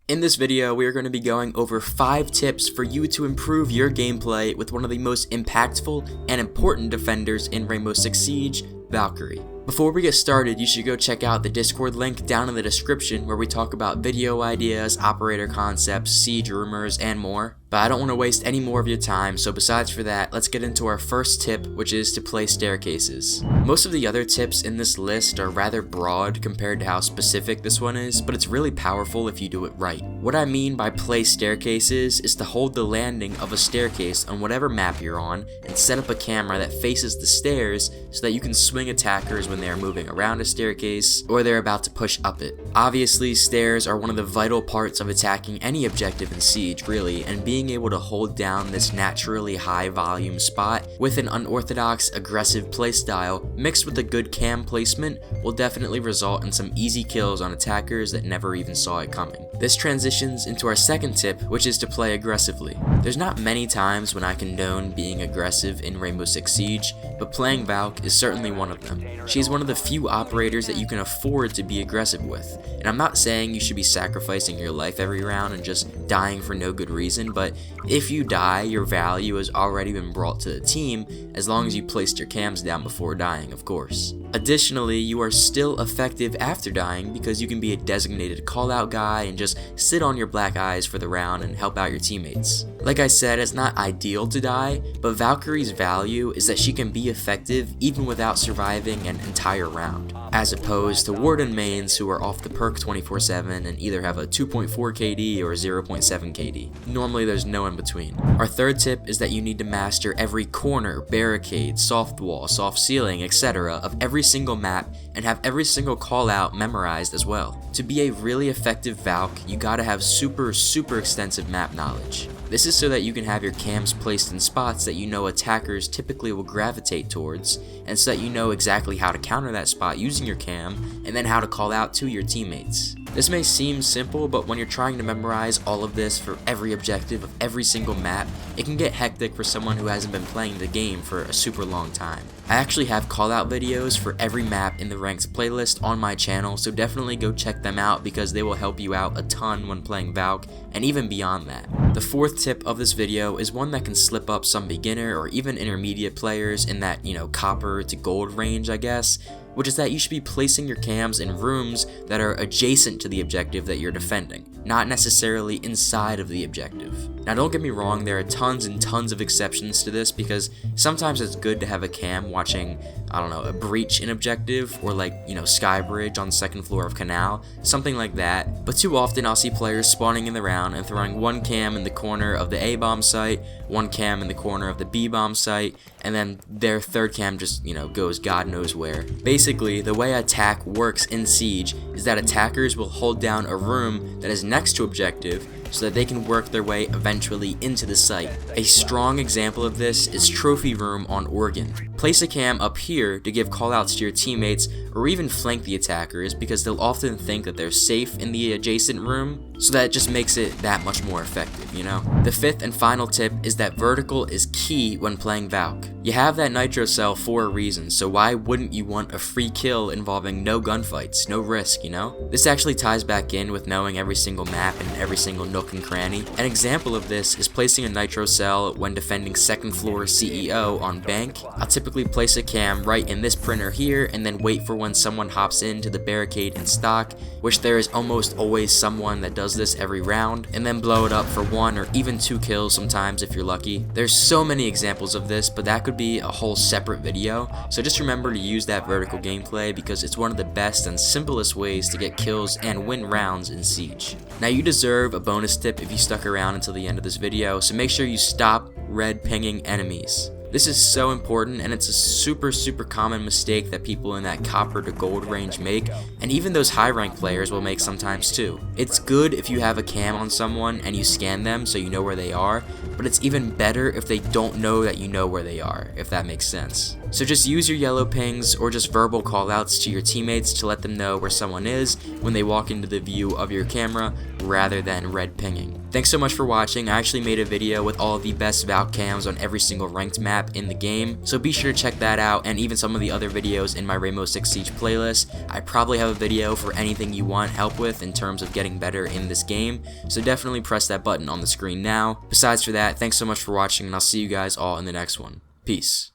In this video, we are going to be going over 5 tips for you to improve your gameplay with one of the most impactful and important defenders in Rainbow Six Siege, Valkyrie. Before we get started, you should go check out the Discord link down in the description where we talk about video ideas, operator concepts, siege rumors, and more. But I don't want to waste any more of your time, so besides for that, let's get into our first tip, which is to play staircases. Most of the other tips in this list are rather broad compared to how specific this one is, but it's really powerful if you do it right. What I mean by play staircases is to hold the landing of a staircase on whatever map you're on and set up a camera that faces the stairs so that you can swing attackers when they are moving around a staircase or they're about to push up it. Obviously, stairs are one of the vital parts of attacking any objective in Siege, really, and being able to hold down this naturally high volume spot with an unorthodox aggressive playstyle mixed with a good cam placement will definitely result in some easy kills on attackers that never even saw it coming. This transitions into our second tip, which is to play aggressively. There's not many times when I condone being aggressive in Rainbow Six Siege, but playing Valk is certainly one of them. She's one of the few operators that you can afford to be aggressive with, and I'm not saying you should be sacrificing your life every round and just dying for no good reason, but if you die, your value has already been brought to the team, as long as you placed your cams down before dying, of course. Additionally, you are still effective after dying because you can be a designated call-out guy and just sit on your black eyes for the round and help out your teammates. Like I said, it's not ideal to die, but Valkyrie's value is that she can be effective even without surviving an entire round, as opposed to Warden mains who are off the perk 24/7 and either have a 2.4 KD or 0.7 KD. Normally there's no in between. Our third tip is that you need to master every corner, barricade, soft wall, soft ceiling, etc. of every single map and have every single call out memorized as well. To be a really effective Valk, you gotta have super extensive map knowledge. This is so that you can have your cams placed in spots that you know attackers typically will gravitate towards, and so that you know exactly how to counter that spot using your cam, and then how to call out to your teammates. This may seem simple, but when you're trying to memorize all of this for every objective of every single map, it can get hectic for someone who hasn't been playing the game for a super long time. I actually have call-out videos for every map in the ranked playlist on my channel, so definitely go check them out because they will help you out a ton when playing Valk, and even beyond that. The fourth tip of this video is one that can slip up some beginner or even intermediate players in that, copper to gold range, I guess, which is that you should be placing your cams in rooms that are adjacent to the objective that you're defending, not necessarily inside of the objective. Now don't get me wrong, there are tons and tons of exceptions to this because sometimes it's good to have a cam watching, a breach in objective or Sky Bridge on the second floor of Canal, something like that, but too often I'll see players spawning in the round and throwing one cam in the corner of the A bomb site, one cam in the corner of the B bomb site, and then their third cam just, goes God knows where. Basically, the way attack works in Siege is that attackers will hold down a room that is next to objective so that they can work their way eventually into the site. A strong example of this is Trophy Room on Oregon. Place a cam up here to give callouts to your teammates or even flank the attackers because they'll often think that they're safe in the adjacent room, so that just makes it that much more effective, The fifth and final tip is that vertical is key when playing Valk. You have that nitro cell for a reason, so why wouldn't you want a free kill involving no gunfights, no risk, This actually ties back in with knowing every single map and every single nook and cranny. An example of this is placing a nitro cell when defending second floor CEO on Bank. I'll typically place a cam right in this printer here and then wait for when someone hops into the barricade in stock, which there is almost always someone that does this every round, and then blow it up for 1 or even 2 kills sometimes if you're lucky. There's so many examples of this, but that could be a whole separate video, so just remember to use that vertical gameplay because it's one of the best and simplest ways to get kills and win rounds in Siege. Now you deserve a bonus tip if you stuck around until the end of this video, so make sure you stop red pinging enemies. This is so important, and it's a super common mistake that people in that copper to gold range make, and even those high rank players will make sometimes too. It's good if you have a cam on someone and you scan them so you know where they are, but it's even better if they don't know that you know where they are, if that makes sense. So just use your yellow pings or just verbal callouts to your teammates to let them know where someone is when they walk into the view of your camera rather than red pinging. Thanks so much for watching. I actually made a video with all of the best Valk cams on every single ranked map in the game, so be sure to check that out and even some of the other videos in my Rainbow Six Siege playlist. I probably have a video for anything you want help with in terms of getting better in this game, so definitely press that button on the screen now. Besides for that, thanks so much for watching and I'll see you guys all in the next one. Peace.